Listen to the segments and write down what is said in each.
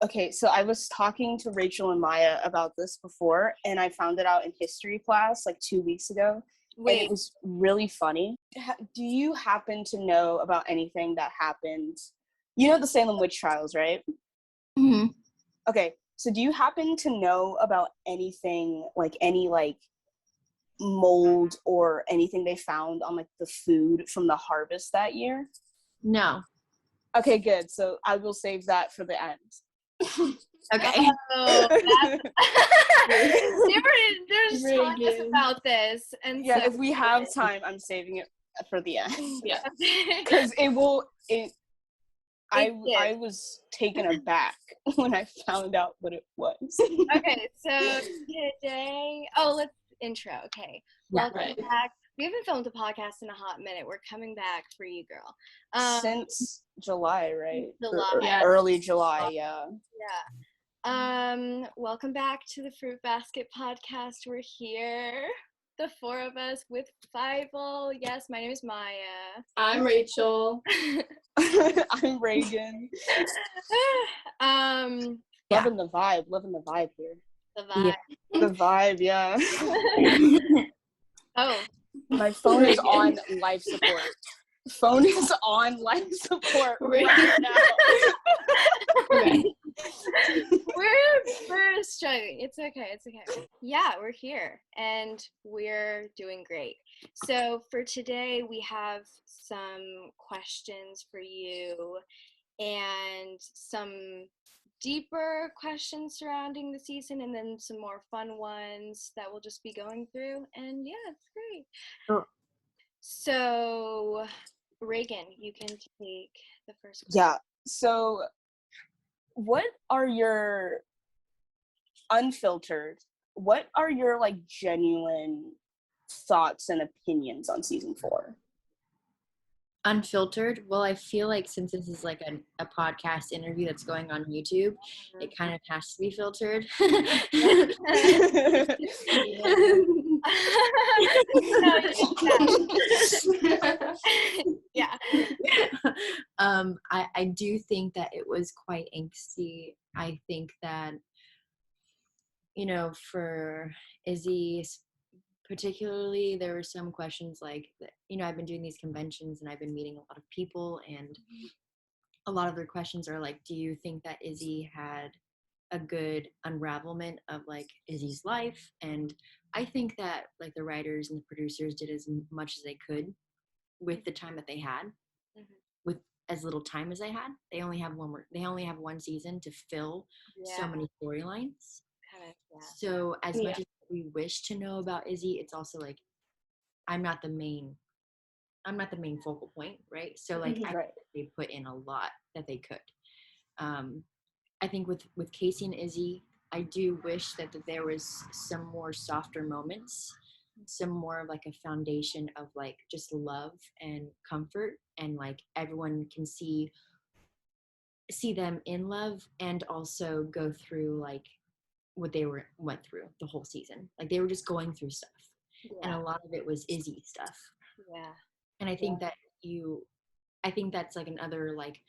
Okay, so I was talking to Rachael and Maya about this before, and I found it out in history class like 2 weeks ago. And it was really funny. Do you happen to know about anything that happened? You know the Salem witch trials, right? Mm-hmm. Okay, so do you happen to know about anything, like any like mold or anything they found on like the food from the harvest that year? No. Okay, good. So I will save that for the end. Okay. Oh, there's tons Reagan. about this, and Yeah, so if we have time, I'm saving it for the end. Yeah. Because I was taken aback when I found out what it was. Okay, so today, let's intro. Okay, welcome back. We haven't filmed a podcast in a hot minute. We're coming back for you, girl. Since July, right? July. Early July, yeah. Yeah. Welcome back to the Fruit Basket podcast. We're here, the four of us with Fivel. Yes, my name is Maya. I'm Rachael. I'm Reagan. Loving the vibe here. The vibe. Yeah. The vibe, yeah. Oh. My phone is on life support. Phone is on life support right now. We're struggling. It's okay. Yeah, we're here and we're doing great. So for today, we have some questions for you and some deeper questions surrounding the season, and then some more fun ones that we'll just be going through. And yeah, it's great. Sure. So Reagan, you can take the first question. Yeah. So what are your unfiltered, what are your like genuine thoughts and opinions on season 4? Unfiltered? Well, I feel like since this is like a podcast interview that's going on YouTube, it kind of has to be filtered. Yeah. I do think that it was quite angsty. I think that, for Izzy particularly, there were some questions like, I've been doing these conventions and I've been meeting a lot of people, and a lot of their questions are like, do you think that Izzy had a good unravelment of like Izzy's life? And I think that like the writers and the producers did as much as they could with the time that they had, with as little time as they had. They only have one season to fill so many storylines. So as much as we wish to know about Izzy, it's also like I'm not the main focal point, right? So like I think they put in a lot that they could. I think with Casey and Izzy, I do wish that there was some more softer moments, some more of like a foundation of like just love and comfort, and like everyone can see them in love and also go through like what they went through the whole season. Like they were just going through stuff, and a lot of it was Izzy stuff. Yeah. And I think I think that's like another like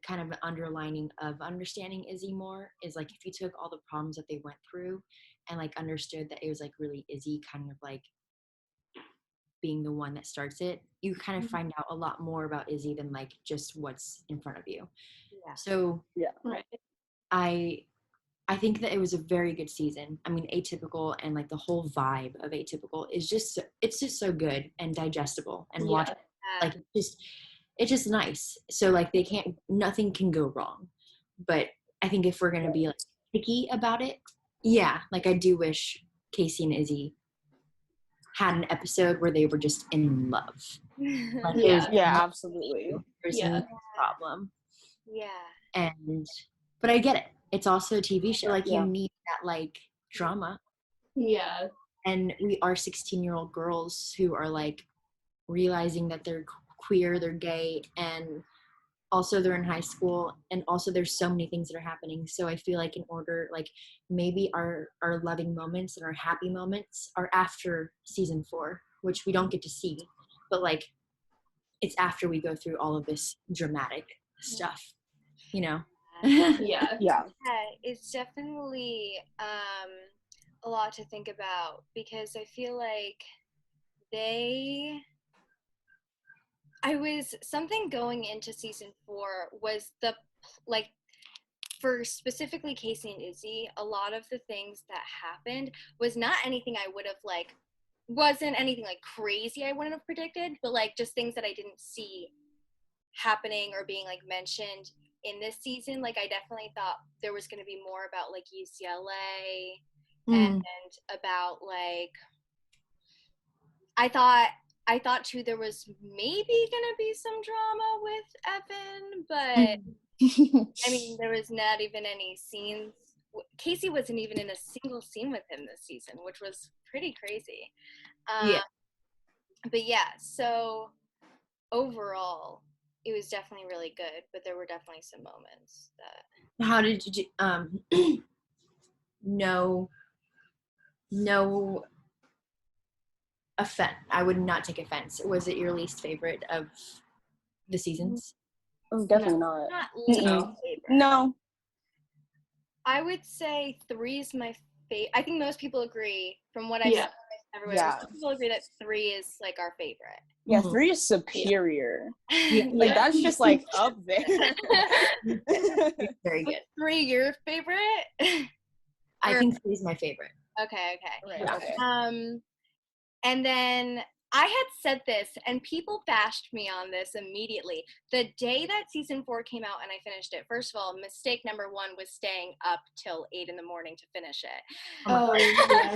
kind of an underlining of understanding Izzy more is like if you took all the problems that they went through and like understood that it was like really Izzy kind of like being the one that starts it, you kind of find out a lot more about Izzy than like just what's in front of you. Yeah. So I think that it was a very good season. I mean, Atypical and like the whole vibe of Atypical is just so good and digestible and watch like it's just nice. So like nothing can go wrong. But I think if we're gonna be like picky about it, like I do wish Casey and Izzy had an episode where they were just in love. Like, absolutely. There's no problem. Yeah. But I get it. It's also a TV show. Like you need that like drama. Yeah. And we are 16-year-old girls who are like realizing that they're queer, they're gay, and also they're in high school, and also there's so many things that are happening. So I feel like in order, like maybe our loving moments and our happy moments are after season 4, which we don't get to see, but like it's after we go through all of this dramatic stuff, Yeah. Yeah. It's definitely a lot to think about because I feel like something going into season 4 was like, for specifically Casey and Izzy, a lot of the things that happened was not anything I would have wasn't anything like crazy I wouldn't have predicted, but like just things that I didn't see happening or being like mentioned in this season. Like I definitely thought there was going to be more about like UCLA and about like I thought too there was maybe gonna be some drama with Evan, but I mean there was not even any scenes. Casey wasn't even in a single scene with him this season, which was pretty crazy. Yeah. But yeah, so overall, it was definitely really good, but there were definitely some moments that. How did you no offense? I would not take offense. Was it your least favorite of the seasons? Oh, definitely not. Not least No. favorite. No. I would say 3 is my favorite. I think most people agree from what I've Yeah. seen everywhere. Yeah. Most people agree that 3 is like our favorite. Yeah, 3 is superior. Yeah. Like that's just like up there. Very good. 3 your favorite? I think 3 is my favorite. Okay. Right, Yeah. okay. And then I had said this, and people bashed me on this immediately. The day that season 4 came out and I finished it, first of all, mistake number 1 was staying up till 8 in the morning to finish it. Oh, yeah.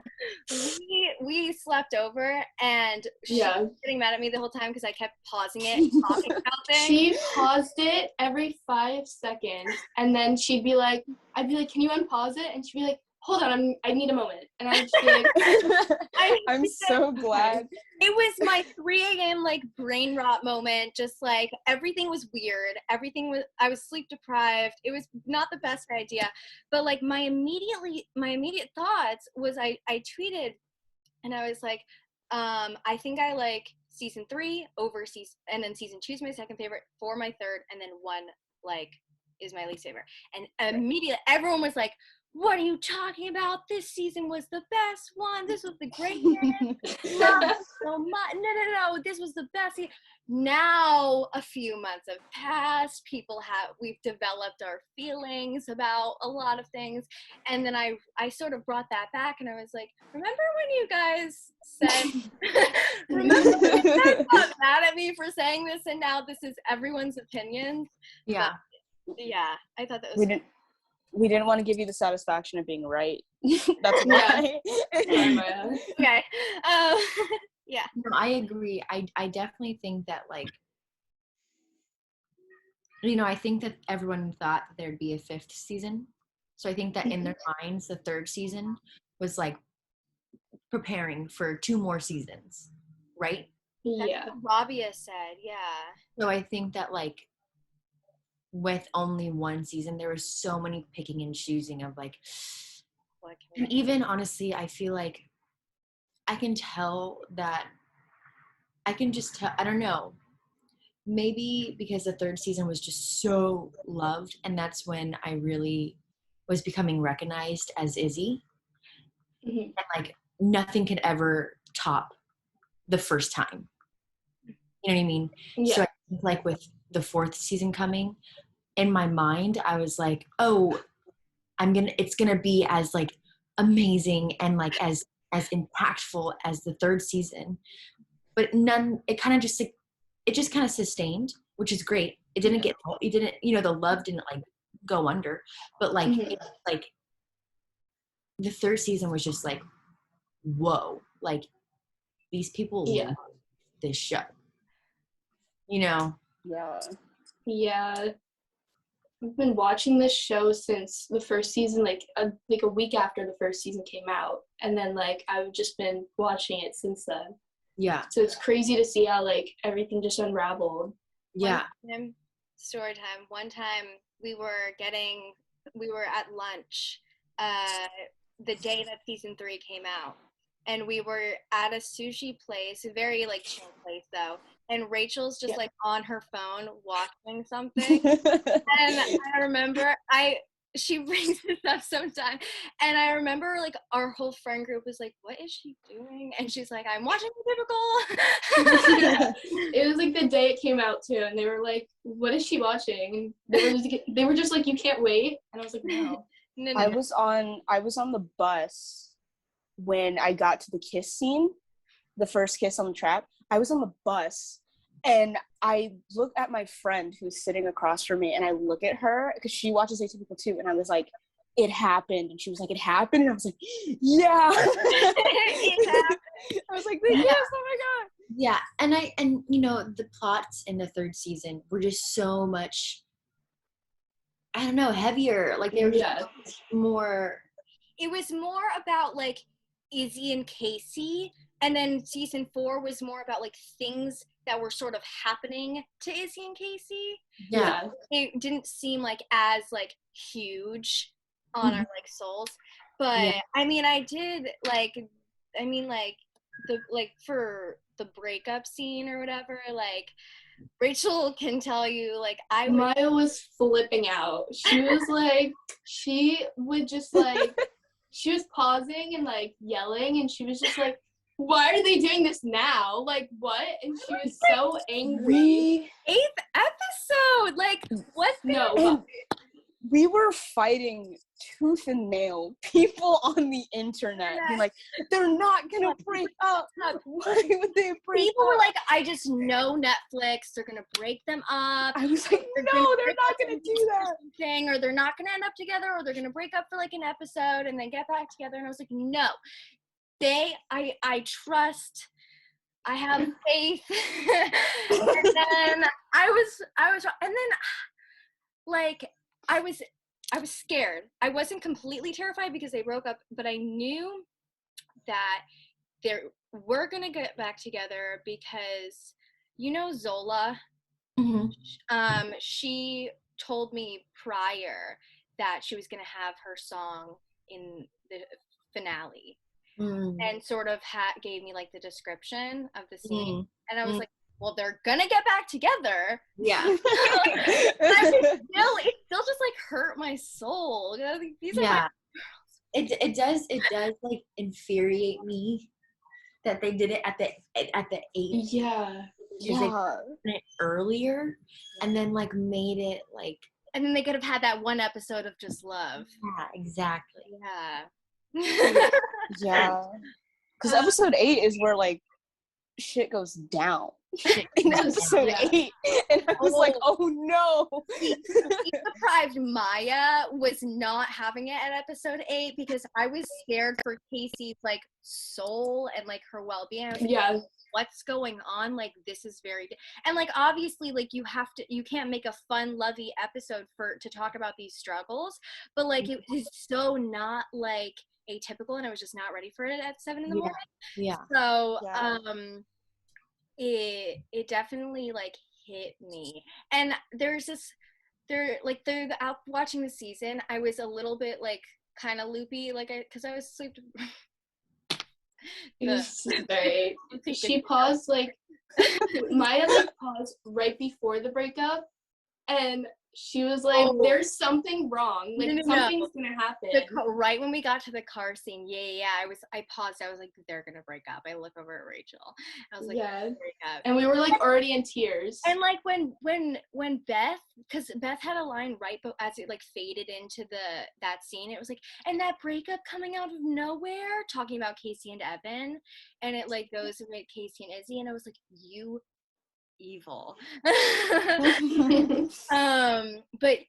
We slept over, and she was getting mad at me the whole time because I kept pausing it and talking about things. She paused it every 5 seconds, and then I'd be like, can you unpause it? And she'd be like, hold on, I need a moment. And I would just be like, I'm so glad. It was my 3 a.m. like brain rot moment. Just like everything was weird. I was sleep deprived. It was not the best idea. But like my immediate thoughts was I tweeted and I was like, I think I like season 3 over season, and then season 2 is my second favorite, 4 my third, and then 1 like is my least favorite. And immediately everyone was like, what are you talking about? This season was the best one. This was the greatest. Love it so much. No. This was the best. Now a few months have passed. We've developed our feelings about a lot of things. And then I sort of brought that back and I was like, remember when you guys said, remember when you guys got mad at me for saying this and now this is everyone's opinion? Yeah. But, yeah, I thought that was we didn't want to give you the satisfaction of being right. That's why. Okay. Yeah. No, I agree. I definitely think that like, I think that everyone thought there'd be a 5th season. So I think that in their minds, the 3rd season was like preparing for 2 more seasons, right? Yeah. That's what Rabia said, yeah. So I think that like with only 1 season, there was so many picking and choosing of like, and even honestly, I feel like I can tell that I don't know, maybe because the 3rd season was just so loved, and that's when I really was becoming recognized as Izzy. Mm-hmm. And like nothing could ever top the first time. You know what I mean? Yeah. So I think like with the 4th season coming, in my mind, I was like, oh, it's gonna be as like amazing and like as impactful as the 3rd season. But it kind of just like, it just kind of sustained, which is great. It didn't the love didn't like go under, but like, like the 3rd season was just like, whoa, like these people love this show, Yeah. Yeah. I've been watching this show since the 1st season, like a week after the 1st season came out. And then like, I've just been watching it since then. Yeah. So it's crazy to see how like everything just unraveled. Yeah. Story time. One time we were at lunch the day that season 3 came out. And we were at a sushi place, a very like chill place though. and Rachel's just like on her phone watching something. And I remember she brings this up sometime, and I remember like our whole friend group was like, what is she doing? And she's like, I'm watching Atypical. Yeah. It was like the day it came out too, and they were like, what is she watching? And they were just like, you can't wait. And I was like, no. I was on the bus when I got to the kiss scene, the first kiss on the trap. I was on the bus, and I look at my friend who's sitting across from me, and I look at her because she watches Atypical too, and I was like, it happened. And she was like, it happened? And I was like, yeah. It happened. I was like, yes, oh my God. Yeah, and you know, the plots in the third season were just so much, I don't know, heavier. Like they were just more. It was more about like Izzy and Casey, and then season 4 was more about like things that were sort of happening to Izzy and Casey. Yeah. It didn't seem like as like huge on our like souls, but I mean, for the breakup scene or whatever, like Rachel can tell you, like Maya was flipping out. She was like, she would just like, she was pausing and like yelling, and she was just like, why are they doing this now? Like, what? And she was so angry. 8th episode, like, what? No. We were fighting tooth and nail, people on the internet being like, they're not gonna break up. Why would they break People up? were like, I just know Netflix, they're gonna break them up. I was like, no, they're not gonna do that. Or they're not gonna end up together, or they're gonna break up for like an episode and then get back together. And I was like, no. I trust, I have faith. And then I was, and then like, I was scared. I wasn't completely terrified because they broke up, but I knew that they were going to get back together because, you know, Zola, she told me prior that she was going to have her song in the finale. And sort of gave me like the description of the scene, and I was like, well, they're gonna get back together. Yeah. It still just like hurt my soul. These are my it does like infuriate me that they did it at the 8th. Yeah. They did it earlier and then like made it like, and then they could have had that one episode of just love. Yeah, exactly. Yeah, because episode 8 is where like shit goes down in episode 8, and I was like, oh no. Deprived Maya was not having it at episode 8 because I was scared for Casey's like soul and like her well-being. I was like, what's going on? Like, this is very and like obviously like you can't make a fun lovey episode to talk about these struggles, but like it is so not like Atypical, and I was just not ready for it at 7 in the morning. So it definitely like hit me. And out watching the season, I was a little bit like kind of loopy, like because I was asleep. She paused like Maya like paused right before the breakup, and she was like, there's something wrong, like something's gonna happen. Right when we got to the car scene, I paused. I was like, they're gonna break up. I look over at Rachel. I was like, break up. And we were like already in tears. And like when Beth, because Beth had a line right, but as it like faded into that scene, it was like, and that breakup coming out of nowhere, talking about Casey and Evan, and it like goes with Casey and Izzy, and I was like, you evil. But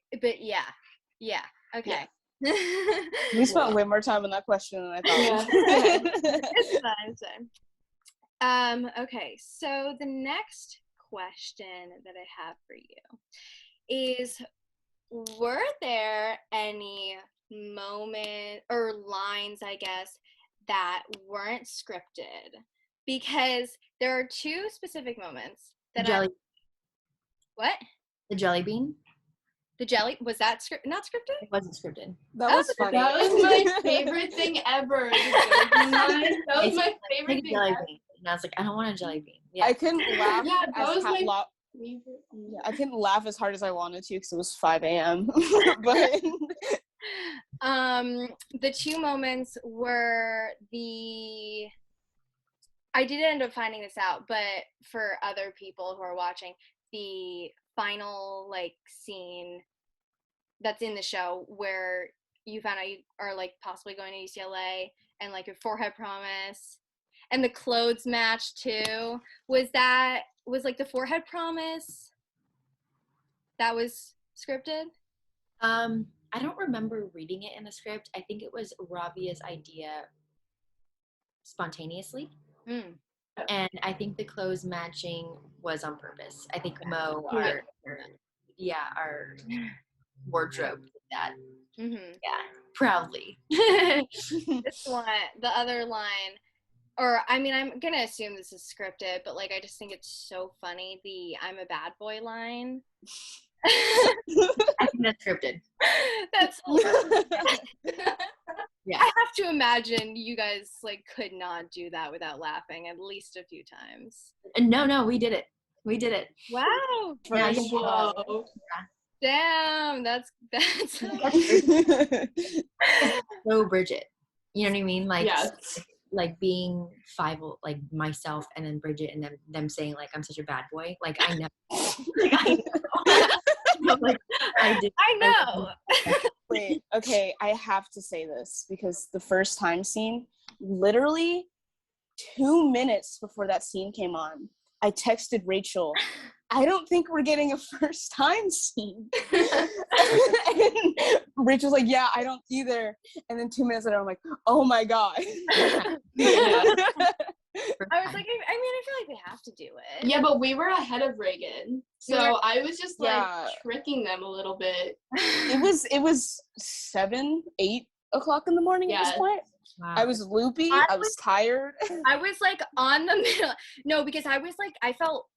yeah, okay. We spent way more time on that question than I thought. It's fine. Okay, so the next question that I have for you is, were there any moment or lines, I guess, that weren't scripted? Because there are 2 specific moments that What? The jelly bean? The jelly, was that not scripted? It wasn't scripted. That was funny. That was my favorite thing ever. That was my favorite thing ever. And I was like, I don't want a jelly bean. Yeah. I couldn't laugh Yeah, that was my yeah, I couldn't laugh as hard as I wanted to because it was 5 a.m. But the two moments were I did end up finding this out, but for other people who are watching, the final like scene that's in the show where you found out you are like possibly going to UCLA and like your forehead promise and the clothes match too. Was like the forehead promise that was scripted? I don't remember reading it in the script. I think it was Rabia's idea spontaneously. And I think the clothes matching was on purpose. I think Mo, our wardrobe did that. Yeah, proudly. This one, the other line, or I mean, I'm gonna assume this is scripted, but like I just think it's so funny. The "I'm a bad boy" line. I think that's scripted. That's yeah. I have to imagine you guys like could not do that without laughing at least a few times. No, we did it. Wow. Yeah, Whoa. Damn, that's so Bridget. You know what I mean? Like, yes. like being Fivel, like myself, and then Bridget, and then them saying like I'm such a bad boy. Like I know, like I know, like I did. I know. Wait, okay, I have to say this because the first time scene, literally 2 minutes before that scene came on, I texted Rachel, I don't think we're getting a first time scene. And Rachel's like, yeah, I don't either. And then 2 minutes later, I'm like, oh my God. Yeah. I was like, I mean, I feel like they have to do it. Yeah, but we were ahead of Reagan. So I was just like tricking them a little bit. It was 7, 8 o'clock in the morning at this point. Wow. I was loopy. I was tired. I was like on the middle. No, because I was like, I felt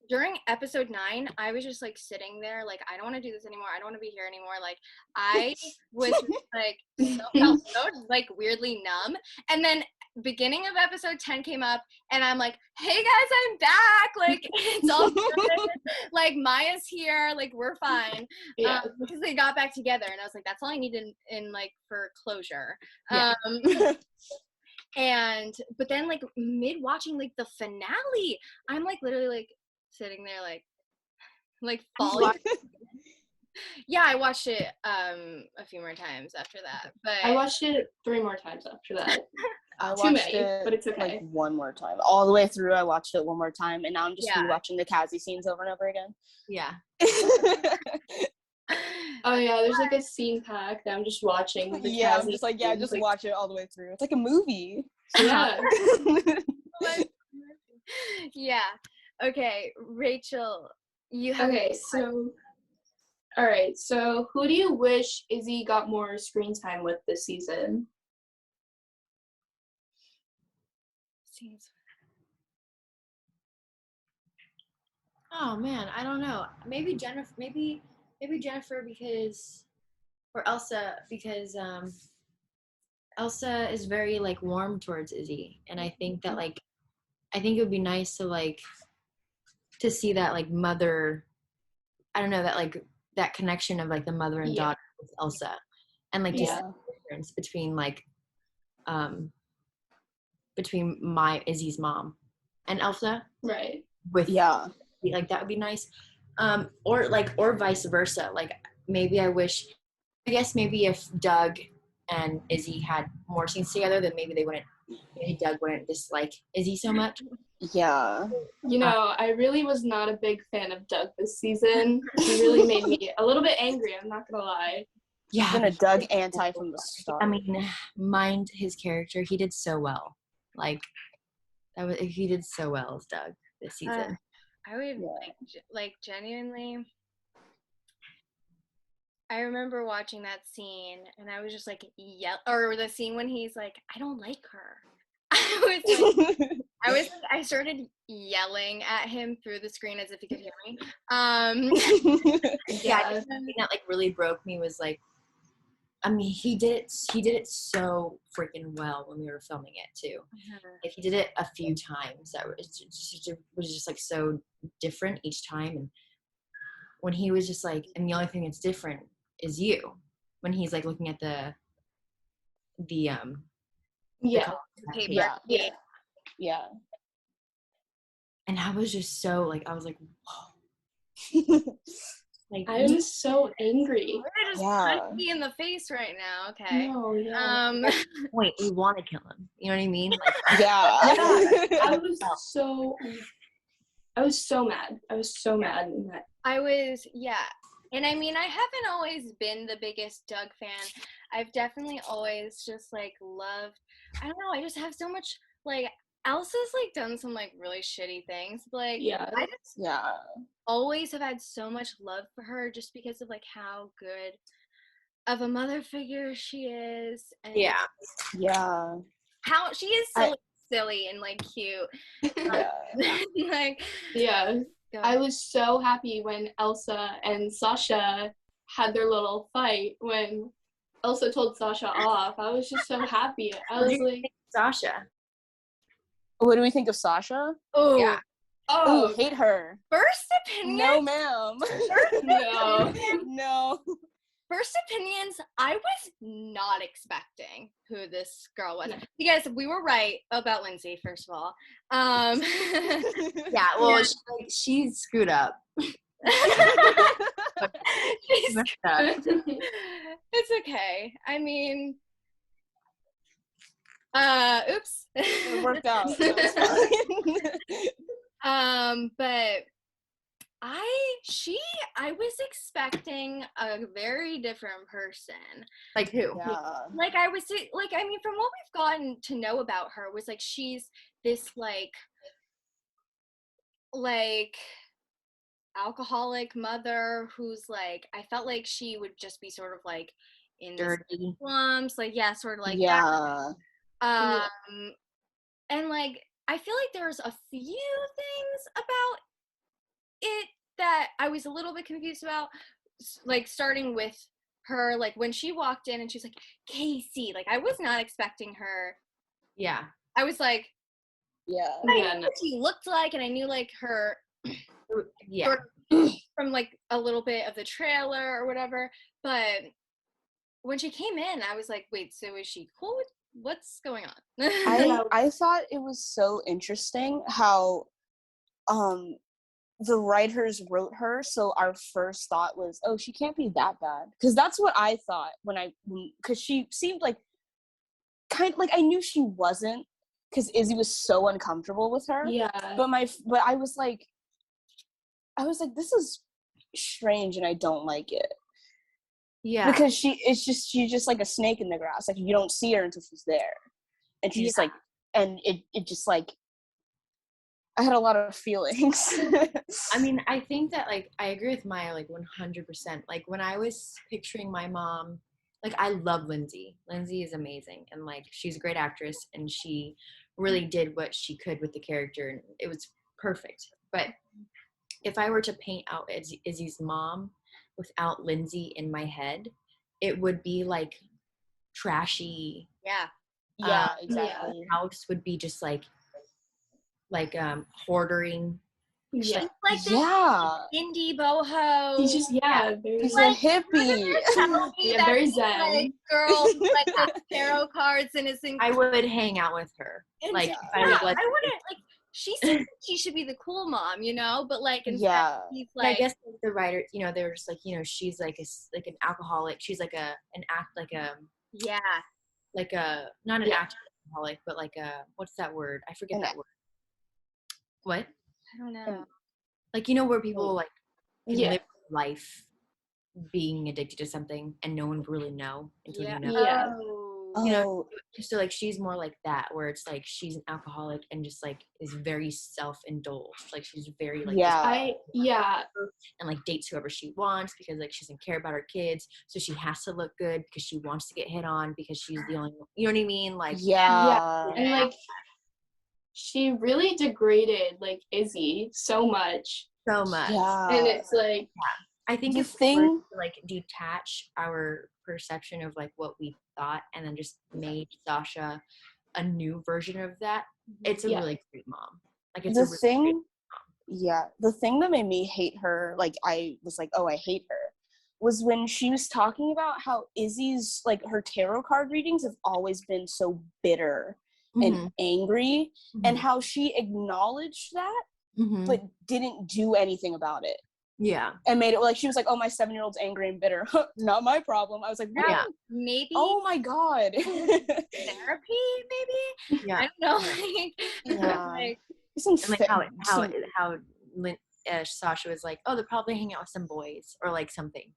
during episode 9, I was just like sitting there, like, I don't want to do this anymore. I don't want to be here anymore. Like, I was like, felt so like weirdly numb. And then beginning of episode 10 came up, and I'm like, hey guys, I'm back. Like, it's all good. Like, Maya's here. Like, we're fine. Yeah. Because they got back together, and I was like, that's all I needed in like for closure. Yeah. But then like mid watching like the finale, I'm like literally like sitting there like falling. Yeah, I watched it a few more times after that, but I watched it 3 more times after that. I Too watched many, it, but it's okay. Like 1 more time, all the way through. I watched it 1 more time, and now I'm just rewatching the Cassie scenes over and over again. Yeah. Oh yeah, there's like a scene pack that I'm just watching. I'm just like, just watch it all the way through. It's like a movie. Yeah. Yeah. Okay, Rachel, you have. Okay, so. All right, so who do you wish Izzy got more screen time with this season? Oh man, I don't know. Maybe Jennifer. Maybe Jennifer or Elsa because Elsa is very like warm towards Izzy, and I think that like I think it would be nice to like to see that like mother. I don't know that like that connection of like the mother and daughter with Elsa, and like just the difference between like between Izzy's mom and Elsa, right? With like that would be nice, or vice versa. Like maybe I guess maybe if Doug and Izzy had more scenes together, then maybe Doug wouldn't dislike Izzy so much. Yeah. You know, I really was not a big fan of Doug this season. He really made me a little bit angry, I'm not gonna lie. Yeah. I've been a Doug anti from the start. I mean, mind his character. He did so well. Like, he did so well as Doug this season. I would like genuinely. I remember watching that scene, and I was just like or the scene when he's like, "I don't like her." I started yelling at him through the screen as if he could hear me. The thing that like really broke me was like I mean, he did it so freaking well when we were filming it too. Like he did it a few times. That was just like so different each time. And when he was just like, and the only thing that's different is you. When he's like looking at the Yeah. Paper. Yeah. And I was just so like, I was like, whoa. Like, I was so angry. We're just punch me in the face right now. Okay. No, yeah. Wait, we want to kill him. You know what I mean? Like, I was so mad. I was so mad in that. And I mean, I haven't always been the biggest Doug fan. I've definitely always just like loved, I don't know, I just have so much, like, Elsa's like done some like really shitty things, but like I just always have had so much love for her just because of like how good of a mother figure she is, and how she is so silly and like cute. Like I was so happy when Elsa and Sasha had their little fight. When Elsa told Sasha off, I was just so happy. I was like, Sasha. What do we think of Sasha? Oh, hate her. First opinion? No, ma'am. No. First opinions, I was not expecting who this girl was. Because we were right about Lindsay, first of all. Yeah, well, she screwed up. She's messed up. It's okay. I mean, oops. It worked out. But I was expecting a very different person. Like who? Yeah. Like I was like, I mean, from what we've gotten to know about her was like she's this like alcoholic mother who's like, I felt like she would just be sort of like in dirty slums, like sort of like that. And like I feel like there's a few things about it that I was a little bit confused about, like starting with her, like when she walked in and she was like, Casey, like I was not expecting her. Yeah. I was like, I knew what she looked like, and I knew like her sort of from like a little bit of the trailer or whatever, but when she came in, I was like, wait, so is she cool with what's going on? I thought it was so interesting how the writers wrote her, so our first thought was, oh, she can't be that bad, because that's what I thought because she seemed like kind of like, I knew she wasn't, because Izzy was so uncomfortable with her. But I was like, this is strange and I don't like it. Yeah. Because she's just like a snake in the grass. Like you don't see her until she's there. And she's just like, and it just like, I had a lot of feelings. I mean, I think that like, I agree with Maya, like 100%. Like when I was picturing my mom, like I love Lindsay. Lindsay is amazing. And like, she's a great actress and she really did what she could with the character. And it was perfect. But if I were to paint out Izzy's mom without Lindsay in my head, it would be like trashy. Yeah, exactly. House would be just like hoarding. Like this indie boho. He's just he's a hippie. Very zen. Like girl, like the tarot cards and his. I would hang out with her. Like I wouldn't like. She said she should be the cool mom, you know, but like instead he's like. I guess the writers, you know, they were just like, you know, she's like an alcoholic. She's like not an active alcoholic, but like what's that word? I forget that word. What? I don't know. Like, you know, where people like live life being addicted to something and no one would really know until you know. You know, so like she's more like that, where it's like she's an alcoholic and just like is very self-indulged. Like she's very like and like dates whoever she wants because like she doesn't care about her kids, so she has to look good because she wants to get hit on because she's the only one. You know what I mean? Like and like she really degraded like Izzy so much. And it's like I think if we were to like detach our perception of like what we thought and then just made Sasha a new version of that. It's a really great mom. Like it's the thing that made me hate her, like I was like, oh, I hate her, was when she was talking about how Izzy's, like, her tarot card readings have always been so bitter and angry, and how she acknowledged that but didn't do anything about it. Yeah. And made it like, she was like, oh, my 7-year-old's angry and bitter. Not my problem. I was like, yeah. Maybe. Oh my God. Therapy, maybe? Yeah. I don't know. Like, how Sasha was like, oh, they're probably hanging out with some boys or like something.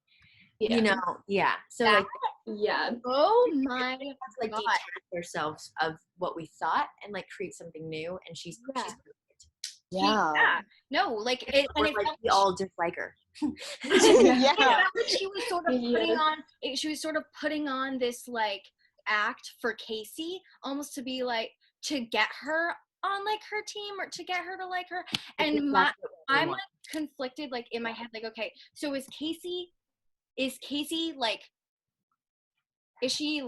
Yeah. You know, yeah. So like, yeah. Oh my God. Like detach ourselves of what we thought and like create something new. And she's perfect. Yeah. No, like we all dislike her. Yeah. She was sort of putting on this like act for Casey, almost to be like, to get her on like her team or to get her to like her. And I'm like conflicted, like in my head, like, okay, so is Casey like, is she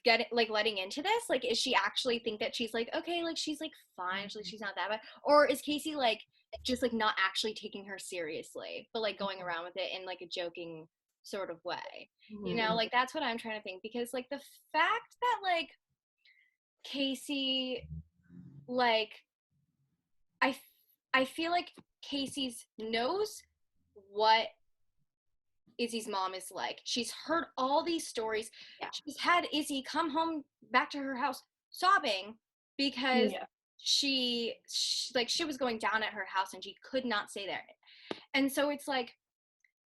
letting into this? Like, is she actually think that she's like, okay, like she's like fine, she's not that bad? Or is Casey like just like not actually taking her seriously, but like going around with it in like a joking sort of way? You know, like that's what I'm trying to think, because like the fact that like Casey, like I feel like Casey's knows what Izzy's mom is like. She's heard all these stories. Yeah. She's had Izzy come home back to her house sobbing because she was going down at her house and she could not stay there. And so it's like,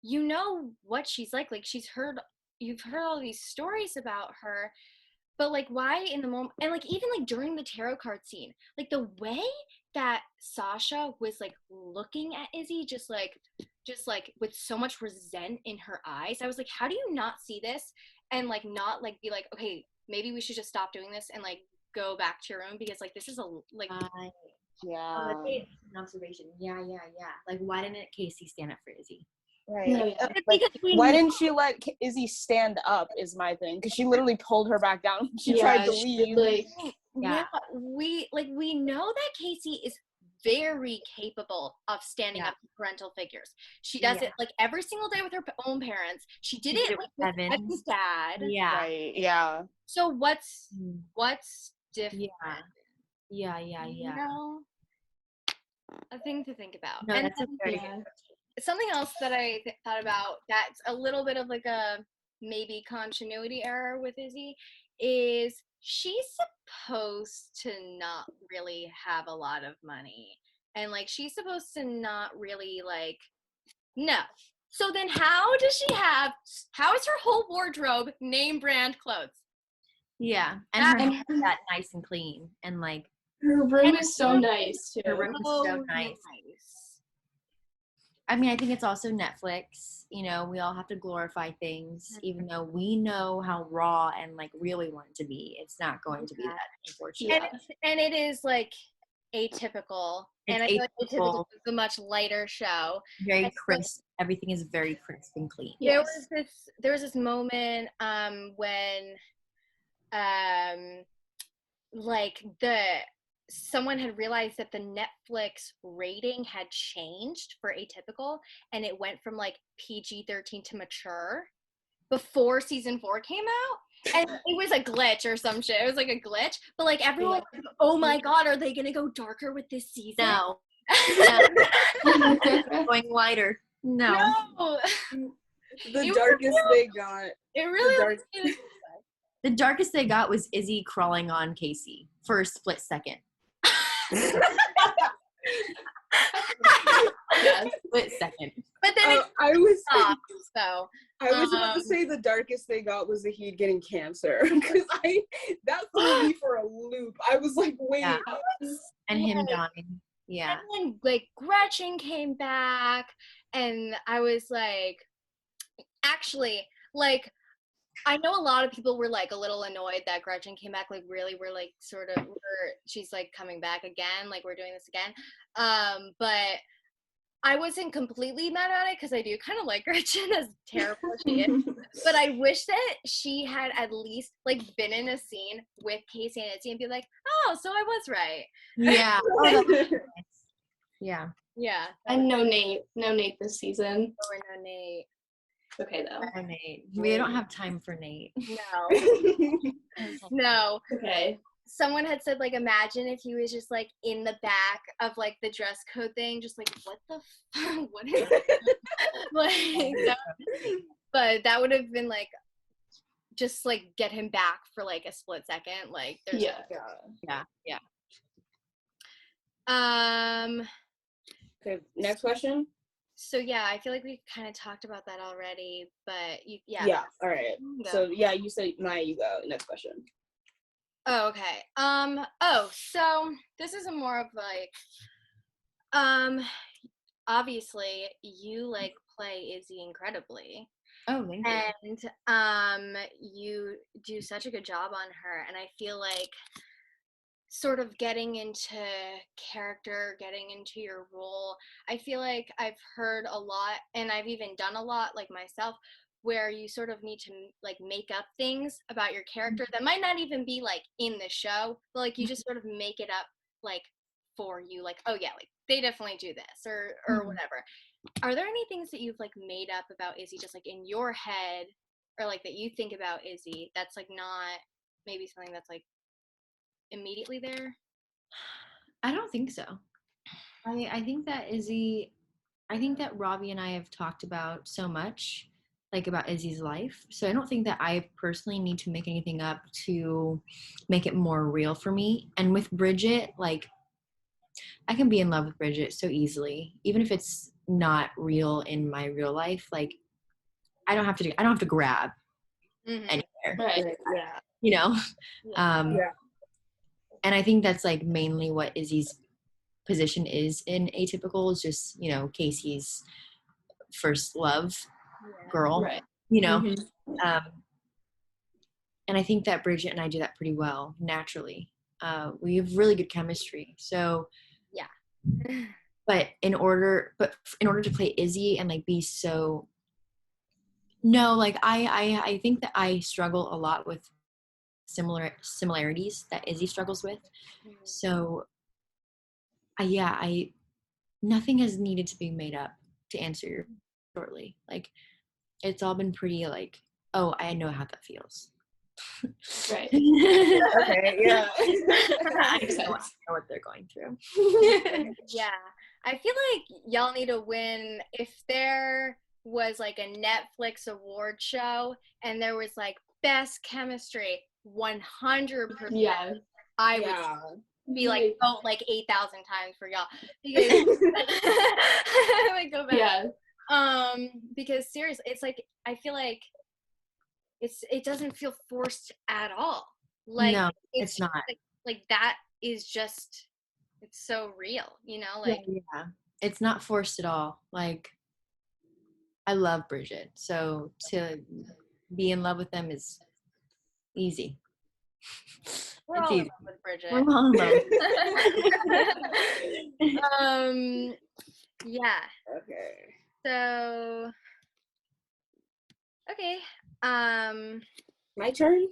you know what she's like you've heard all these stories about her, but like why in the moment, and like even like during the tarot card scene, like the way that Sasha was like looking at Izzy just like with so much resent in her eyes, I was like, how do you not see this and like not like be like, okay, maybe we should just stop doing this and like go back to your room, because like this is a like an observation. Yeah. Like why didn't Casey stand up for Izzy? Right. No, like, why didn't she let Izzy stand up is my thing, because she literally pulled her back down. She tried to leave. We know that Casey is very capable of standing up to parental figures. She does it like every single day with her own parents. She did it like, with Evan's dad. Yeah. Right. Yeah. So what's different? Yeah. You know, a thing to think about. No, that's a very good question. Something else that I thought about that's a little bit of like a maybe continuity error with Izzy is she's supposed to not really have a lot of money, and like she's supposed to not really like so then how is her whole wardrobe name brand clothes? Yeah, and her hair that nice and clean, and like her room is so nice too. Her room is so nice. I mean, I think it's also Netflix. You know, we all have to glorify things, even though we know how raw and like real we want it to be. It's not going to be that, unfortunately. And it is like Atypical, and I feel like Atypical is a much lighter show. Very crisp. Everything is very crisp and clean. There was this moment when like someone had realized that the Netflix rating had changed for Atypical, and it went from like PG-13 to mature before season 4 came out, and it was a glitch or some shit. It was like a glitch, but like everyone was like, oh my God, are they gonna go darker with this season? No. Going lighter. No. The darkest they got. It really the darkest they got was Izzy crawling on Casey for a split second. Split second. But then I was so about to say the darkest they got was Zahid getting cancer, because that threw me for a loop. I was like, wait, and him dying. Yeah. And then like Gretchen came back, and I was like, actually, like, I know a lot of people were like a little annoyed that Gretchen came back. Like, really, we're like she's like coming back again. Like, we're doing this again. But I wasn't completely mad at it because I do kind of like Gretchen, as terrible as she is. But I wish that she had at least like been in a scene with Casey and Itzy and be like, oh, so I was right. Yeah. Yeah. Yeah. And no Nate this season. Or no Nate. Okay though. Oh, Nate. We don't have time for Nate. No. No. Okay. Someone had said, like, imagine if he was just, like, in the back of, like, the dress code thing, just, like, what the fuck? What is it? Like, but that would have been, like, just, like, get him back for, like, a split second. Like, there's Yeah. Okay, next question. So, yeah, I feel like we kind of talked about that already, but, Yeah, all right. Go. So, yeah, you say, Maya, you go. Next question. Oh, okay. So this is a more of like, obviously you like play Izzy incredibly. Oh, thank you. And you do such a good job on her, and I feel like sort of getting into character, getting into your role, I feel like I've heard a lot, and I've even done a lot, like myself, where you sort of need to like make up things about your character that might not even be like in the show, but like you just sort of make it up like for you, like, oh yeah, like they definitely do this or whatever. Are there any things that you've like made up about Izzy just like in your head, or like that you think about Izzy that's like not maybe something that's like immediately there? I don't think so. I think that Robbie and I have talked about so much, like about Izzy's life. So I don't think that I personally need to make anything up to make it more real for me. And with Bridget, like I can be in love with Bridget so easily, even if it's not real in my real life. Like I don't have to grab anywhere. Right. Yeah. You know? Yeah. And I think that's like mainly what Izzy's position is in Atypical, is just, you know, Casey's first love girl, Right. you know. Mm-hmm. And I think that Bridget and I do that pretty well naturally. We have really good chemistry. So Yeah. but in order to play Izzy and like be so, no, like I think that I struggle a lot with similarities that Izzy struggles with. So nothing has needed to be made up to answer your shortly. Like it's all been pretty like, oh, I know how that feels. Right. Okay, yeah. I know what they're going through. Yeah. I feel like y'all need to win if there was like a Netflix award show and there was like best chemistry 100%. Yeah. I would be like vote like 8,000 times for y'all because like go back. Yeah. Because seriously, it's like I feel like it doesn't feel forced at all. Like no, it's not. Like that is just it's so real, you know? Like yeah. It's not forced at all. Like I love Bridget, so to be in love with them is easy. we're It's all in easy. love with Bridget. We're all in love. Yeah. Okay. So okay. My turn?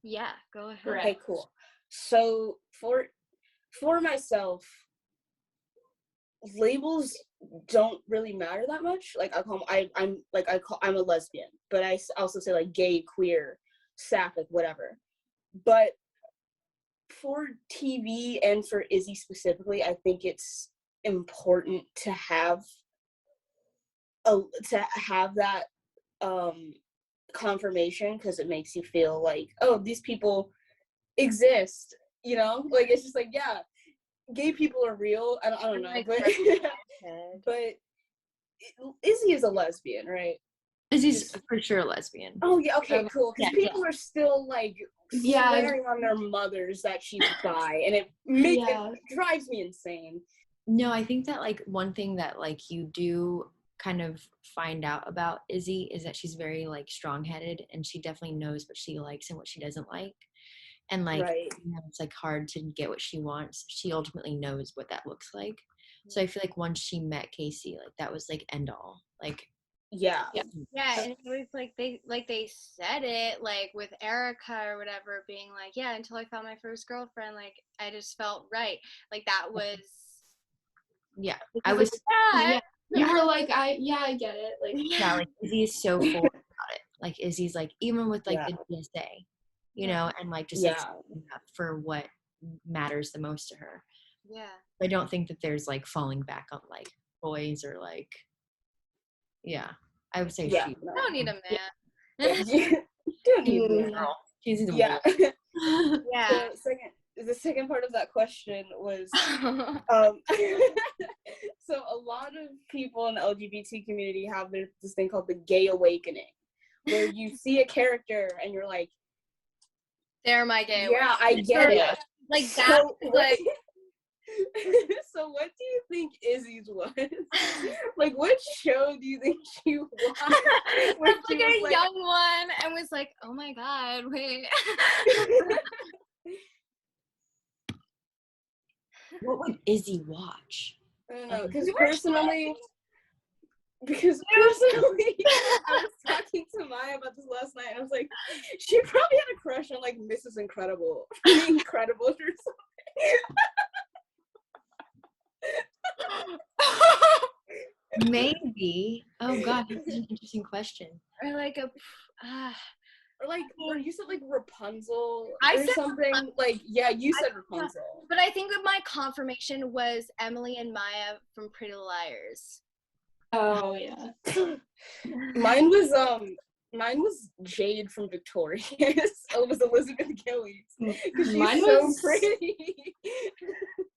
Yeah, go ahead. Correct. Okay, cool. So for myself, labels don't really matter that much. Like I'm a lesbian, but I also say like gay, queer, sapphic, whatever. But for TV and for Izzy specifically, I think it's important to have that confirmation, because it makes you feel like, oh, these people exist, you know? Like it's just like, yeah, gay people are real. I don't know, Like, but Izzy is a lesbian, right? Izzy's for sure a lesbian. Oh yeah, okay, cool. Because people are still like swearing on their mothers that she's bi, and it drives me insane. No, I think that like one thing that like you do kind of find out about Izzy is that she's very like strong-headed, and she definitely knows what she likes and what she doesn't like. and like Right. it's like hard to get what she wants. She ultimately knows what that looks like. So I feel like once she met Casey, like that was like end all. Like Yeah. Yeah, and it was like they said it like with Erica or whatever, being like, yeah, until I found my first girlfriend, like I just felt right. Like that was yeah, I was yeah. You were like, I get it. Like, yeah, like Izzy is so full about it. Like Izzy's like even with like the DSA, you know, and like just like standing up for what matters the most to her. Yeah. I don't think that there's like falling back on like boys or like I would say she. I don't need a man. Don't need a man. Girl. She's a Yeah. Yeah. The second part of that question was so a lot of people in the LGBT community have this thing called the gay awakening, where you see a character and you're like, they're my gay yeah, I awakening. get it. Like So that like so what do you think Izzy's was? Like, what show do you think she watched? was like a young one and was like, oh my god, wait. What would Izzy watch? I don't know, because personally, I was talking to Maya about this last night, and I was like, she probably had a crush on like Mrs. Incredible, The Incredibles or something. Maybe. Oh god, that's an interesting question. Or like a or like, or you said like Rapunzel I or said something. Rapunzel. Like, yeah, you said Rapunzel. But I think that my confirmation was Emily and Maya from Pretty Little Liars. oh yeah. Mine was Jade from Victorious. It was Elizabeth Gillies. She's so pretty.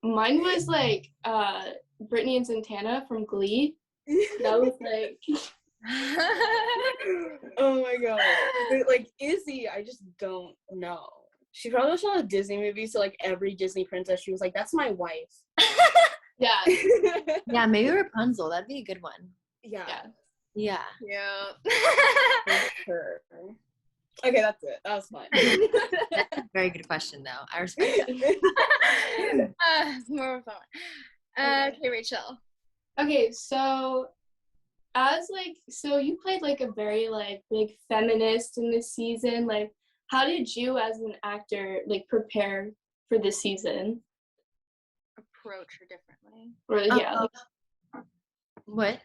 Mine was like Brittany and Santana from Glee. That was like oh my god. But, like Izzy, I just don't know. She probably saw a Disney movie, so like every Disney princess, she was like, "That's my wife." yeah. Yeah, maybe Rapunzel. That'd be a good one. Yeah. Yeah. Yeah. For sure. Okay, that's it. That was fun. That's a very good question, though. I respect More fun. Okay, Rachel. Okay, so so you played like a very like big feminist in this season. Like, how did you as an actor like prepare for this season? Approach her differently. Or what?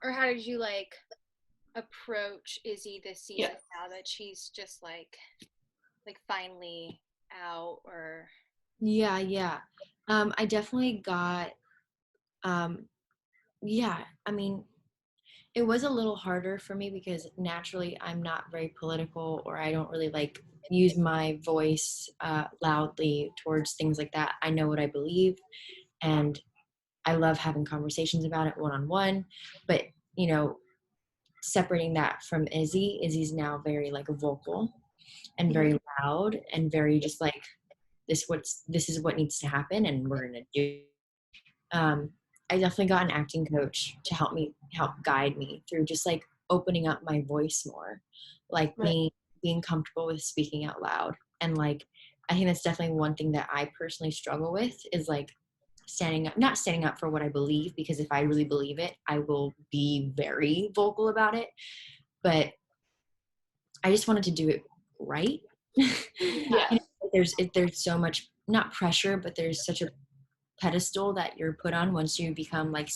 Or how did you like approach Izzy this season now that she's just like finally out? Or Yeah. I definitely got I mean, it was a little harder for me because naturally I'm not very political, or I don't really like use my voice loudly towards things like that. I know what I believe, and I love having conversations about it one-on-one, but you know, separating that from Izzy's now very like vocal and very loud and very just like this is what needs to happen and we're gonna do. I definitely got an acting coach to help guide me through just like opening up my voice more, like being comfortable with speaking out loud. And like I think that's definitely one thing that I personally struggle with is like not standing up for what I believe, because if I really believe it, I will be very vocal about it. But I just wanted to do it right. Yeah. There's so much, not pressure, but there's such a pedestal that you're put on once you become like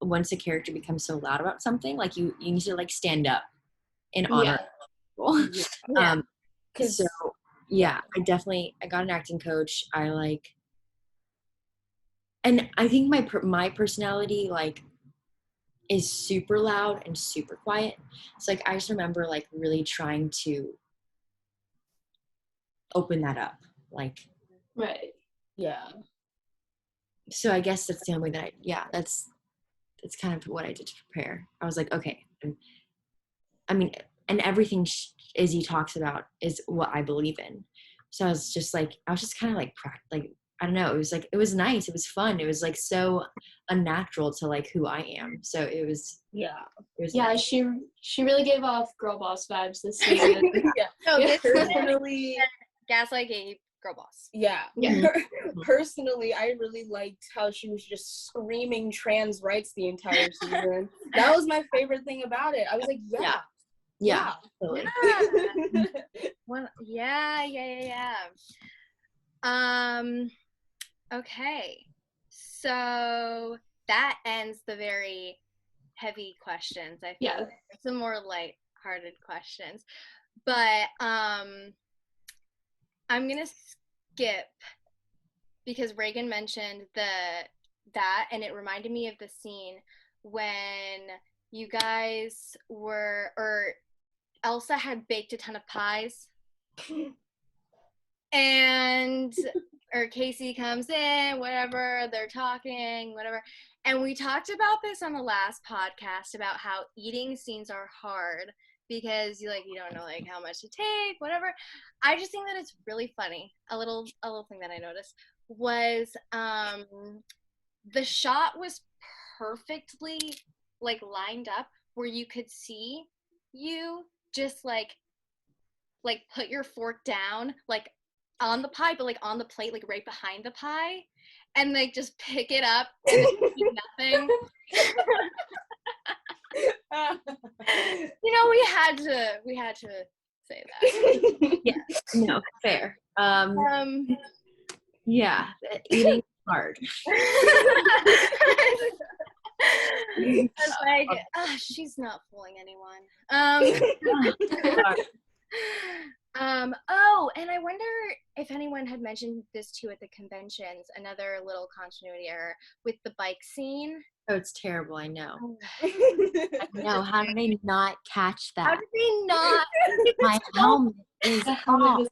once a character becomes so loud about something, like you need to like stand up in honor of people. I got an acting coach. And I think my personality like is super loud and super quiet. So like I just remember like really trying to open that up, like so I guess that's the only way that that's kind of what I did to prepare. I was like, okay, I mean, and everything Izzy talks about is what I believe in. So I was just kind of like I don't know. It was nice. It was fun. It was like so unnatural to like who I am. So it was nice. She really gave off girl boss vibes this season. No, personally, Gaslight, gatekeep, girl boss. Yeah. Yeah. Personally, I really liked how she was just screaming trans rights the entire season. That was my favorite thing about it. I was like, yeah. Totally. Yeah. Okay. So that ends the very heavy questions. I feel like some more light-hearted questions. But I'm gonna skip because Reagan mentioned that, and it reminded me of the scene when you guys Elsa had baked a ton of pies, and or Casey comes in, whatever, they're talking, whatever. And we talked about this on the last podcast about how eating scenes are hard because you don't know how much to take, whatever. I just think that it's really funny. A little thing that I noticed was the shot was perfectly lined up where you could see you just put your fork down on the pie, but on the plate, right behind the pie, and just pick it up and eat nothing. We had to say that. Yeah, no, fair. Yeah, eating hard. It's she's not fooling anyone. And I wonder if anyone had mentioned this too at the conventions, another little continuity error with the bike scene. Oh, it's terrible, I know. I know, how did they not catch that? How did they not? My helmet is off.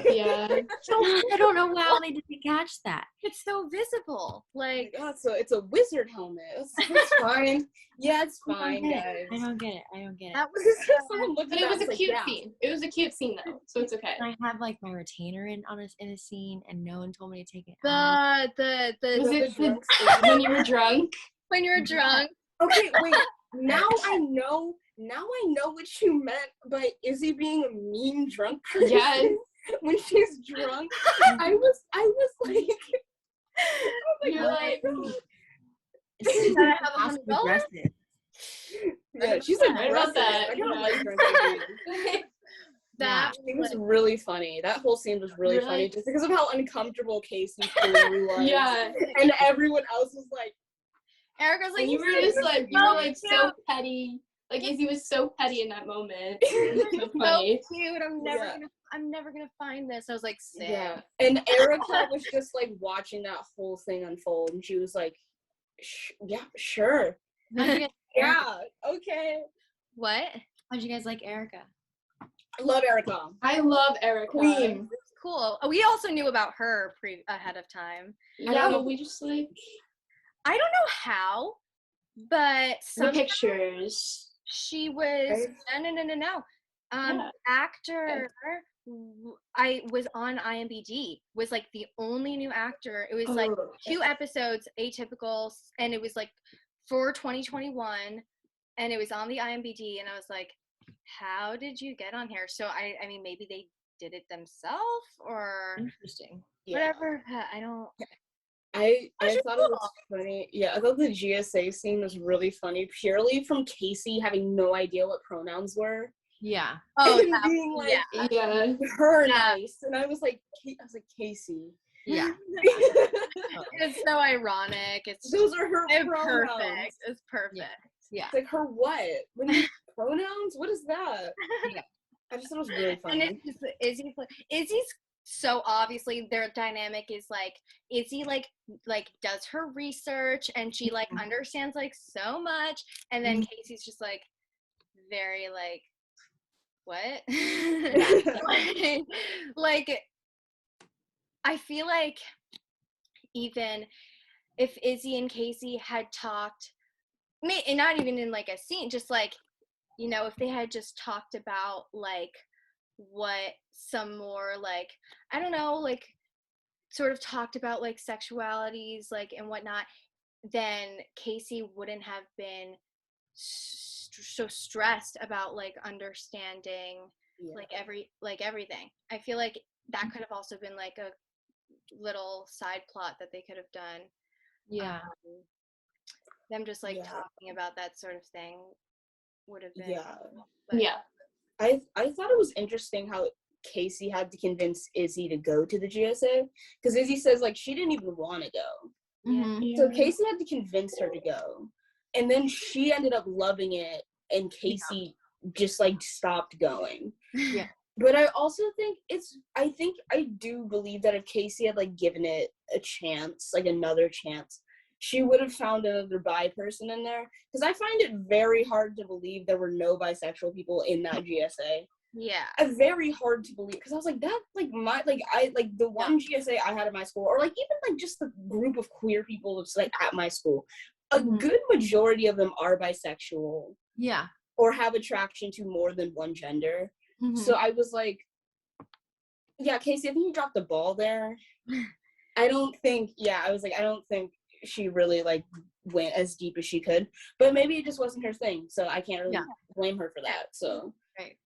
Yeah. I don't know how they didn't catch that. It's so visible. It's a wizard helmet. It's fine. Yeah, it's fine, guys. I don't get it. That was But it was a cute scene. It was a cute scene though, so it's okay. I have my retainer in a scene, and no one told me to take it. Was it when you were drunk? When you were drunk. Okay, wait. Now I know what you meant by Izzy being a mean drunk person. Yes. When she's drunk, I was like, you're like, aggressive. Yeah, she's like, right about that. I don't like drinking. It was really funny. That whole scene was really funny just because of how uncomfortable Casey clearly was. Yeah. And everyone else was like, Erica's like, you were just like, you were so petty. Izzy was so petty in that moment. So funny. So cute. I'm never gonna find this. I was like, sick. Yeah. And Erica was just watching that whole thing unfold, and she was like, yeah, sure. Yeah, okay. What? How'd you guys like Erica? I love Erica. I love Erica. Queen. Cool. We also knew about her ahead of time. Yeah, but we just I don't know how, but some pictures. She was no. Actor. I was on IMDb. Was the only new actor. It was 2 episodes, Atypical, and it was for 2021, and it was on the IMDb, and I was like, how did you get on here? So I mean maybe they did it themselves or interesting. Whatever. I don't. I thought it was funny. Yeah, I thought the GSA scene was really funny, purely from Casey having no idea what pronouns were. Yeah. Oh, and being her nice, and I was like, Casey. Yeah. It's so ironic. Those are her pronouns. Perfect. It's perfect. Yeah. It's her what? Pronouns? What is that? Yeah. I just thought it was really funny. And Izzy's so obviously their dynamic is Izzy does her research and she understands so much, and then Casey's just very what? I feel even if Izzy and Casey had talked, and not even in a scene, just if they had just talked about what some more I don't know, sort of talked about sexualities and whatnot, then Casey wouldn't have been so stressed about understanding everything. I feel that could have also been like a little side plot that they could have done. Yeah. Them just like talking about that sort of thing would have been. Yeah. But, Yeah. I thought it was interesting how Casey had to convince Izzy to go to the GSA, because Izzy says like she didn't even want to go. Mhm. So Casey had to convince her to go, and then she ended up loving it, and Casey just like stopped going. Yeah. But I also think I do believe that if Casey had like given it a chance, like another chance, she would have found another bi person in there. Because I find it very hard to believe there were no bisexual people in that GSA. Yeah. Very hard to believe, because I was like, that, like, the one GSA I had at my school, or like even like just the group of queer people that's like at my school, a good majority of them are bisexual. Yeah. Or have attraction to more than one gender. So I was like, yeah, Casey, I think you dropped the ball there. I don't think she really like went as deep as she could, but maybe it just wasn't her thing, so I can't really blame her for that. So right.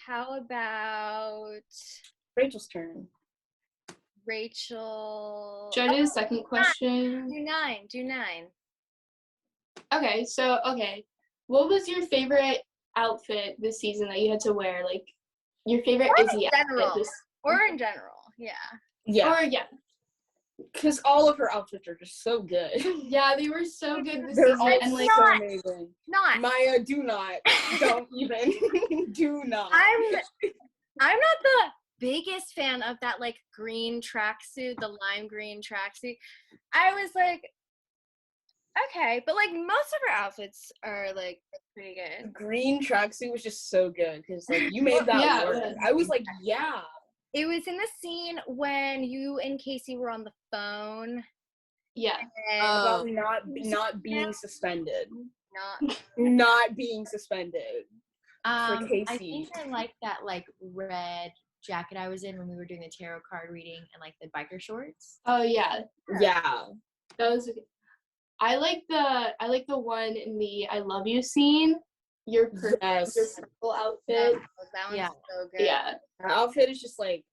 How about Rachel's turn. Rachel? Should I do the second question? Do nine. Okay, what was your favorite outfit this season that you had to wear? Like, your favorite Izzy outfit? Or in general, yeah. Because all of her outfits are just so good. Yeah, they were so good this They're season. all And like, so amazing. Not. Maya, don't even. Do not. I'm not the biggest fan of that like green tracksuit, the lime green tracksuit. I was like, okay, but like most of her outfits are like pretty good. The green tracksuit was just so good, because like you made that work. I was like, yeah. It was in the scene when you and Casey were on the phone. Yeah. About not being suspended. Not being suspended. I think I liked that like red jacket I was in when we were doing the tarot card reading, and like the biker shorts. Oh yeah. Yeah. That was I like the one in the I love you scene. Your purple outfit. That one's so good. Yeah. Her outfit is just like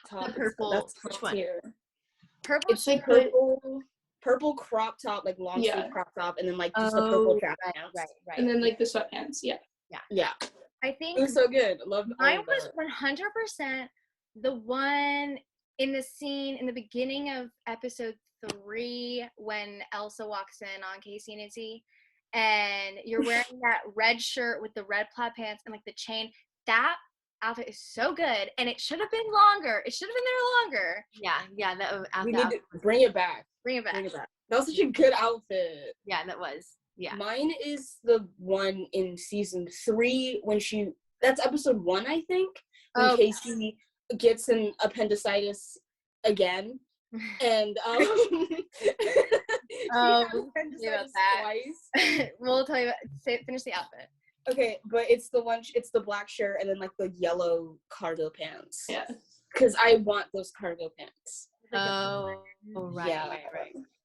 top. The purple. That's top tier. Purple. It's like purple crop top, like long sleeve crop top, and then like just the purple track pants. Right. And then like the sweatpants. Yeah. I think it was so good. Loved mine was 100% the one in the scene in the beginning of episode 3 when Elsa walks in on Casey and Izzy, and you're wearing that red shirt with the red plaid pants and like the chain. That outfit is so good, and it should have been longer. It should have been there longer. Yeah. We need to bring it back. Bring it back. That was such a good outfit. Yeah, that was. Yeah. Mine is the one in season 3 when that's episode 1, I think, when Casey gets an appendicitis again, and twice. We'll tell you finish the outfit. Okay, but it's the black shirt and then like the yellow cargo pants. Yeah. Because I want those cargo pants. Right. Yeah.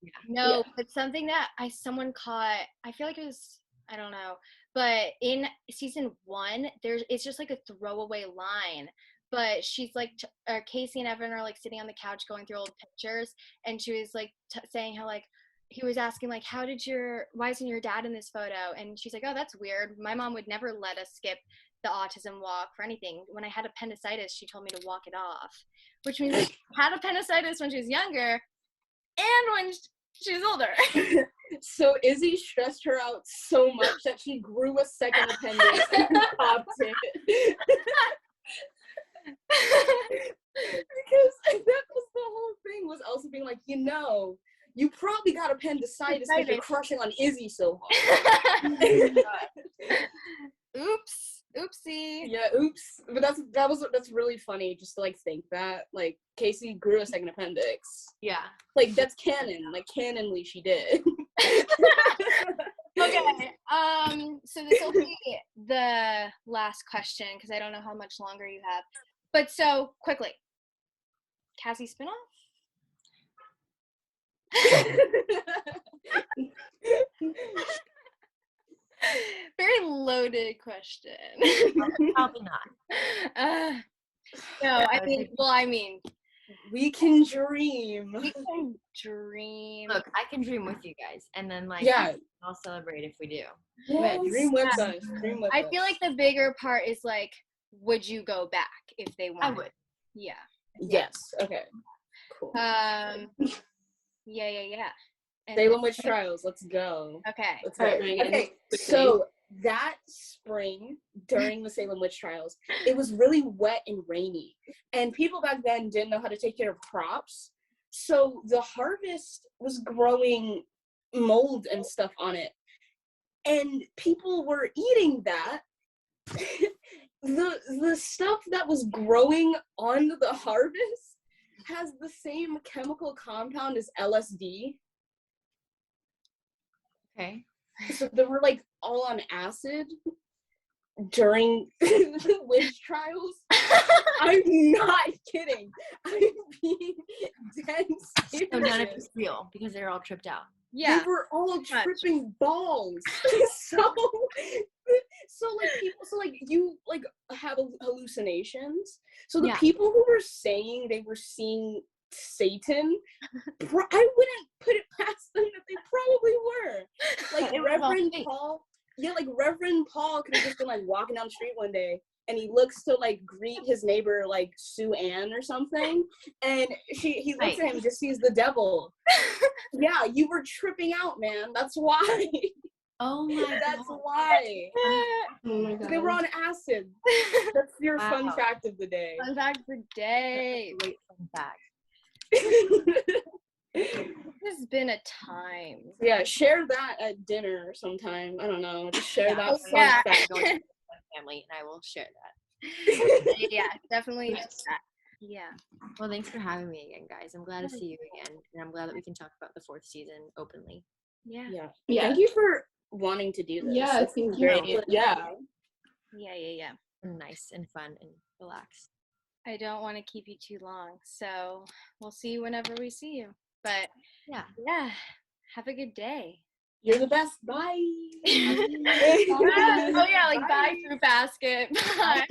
Yeah. No, but something that someone caught, I feel like it was, I don't know, but in season 1, it's just like a throwaway line, but she's like, Casey and Evan are like sitting on the couch going through old pictures, and she was like saying how like, he was asking like, why isn't your dad in this photo? And she's like, oh, that's weird. My mom would never let us skip the autism walk for anything. When I had appendicitis, she told me to walk it off, which means she had appendicitis when she was younger and when she was older. So Izzy stressed her out so much that she grew a second appendix and popped it. Because that was the whole thing, was Elsa being like, you probably got appendicitis because you're crushing on Izzy so hard. Oopsie. Yeah, oops. But that's really funny just to like think that like Casey grew a second appendix. Yeah. Like that's canon. Like canonly she did. Okay. So this will be the last question because I don't know how much longer you have. But so quickly, Cassie spinoff? Very loaded question. Probably not. No, I mean, we can dream. we can dream. Look, I can dream with you guys, and then like I'll celebrate if we do. Yeah, dream with us. Dream with us. I feel like the bigger part is like, would you go back if they wanted? I would. Yeah. Yes. Okay. Cool. Yeah. And Salem Witch Trials. Let's go. Okay. Let's go. Okay. So that spring during the Salem Witch Trials, it was really wet and rainy, and people back then didn't know how to take care of crops, so the harvest was growing mold and stuff on it, and people were eating that. The stuff that was growing on the harvest has the same chemical compound as LSD. Okay. So they were like all on acid during the witch trials. I'm not kidding. I'm being dead serious. So none of it's real because they're all tripped out. Yeah. They were all tripping balls. so you like have hallucinations. So the people who were saying they were seeing Satan, I wouldn't put it past them that they probably were. Like Reverend Paul. Yeah, like Reverend Paul could have just been like walking down the street one day and he looks to like greet his neighbor like Sue Ann or something, and he looks at him and just sees the devil. Yeah, you were tripping out, man. That's why. Oh my god. That's why. Oh my god. They were on acid. That's your fun fact of the day. Fun fact of the day. Great fun fact. This has been a time. Yeah, share that at dinner sometime. I don't know. Just share that fun fact. Going to my family, and I will share that. Yeah, definitely do that. Yeah. Well, thanks for having me again, guys. I'm glad to see you again, and I'm glad that we can talk about the 4th season openly. Yeah. Thank you for wanting to do this. Yeah, thank you. Yeah. Nice and fun and relaxed. I don't want to keep you too long, so we'll see you whenever we see you. But yeah, have a good day. You're the best. Bye. Oh yeah, like bye through basket. Bye.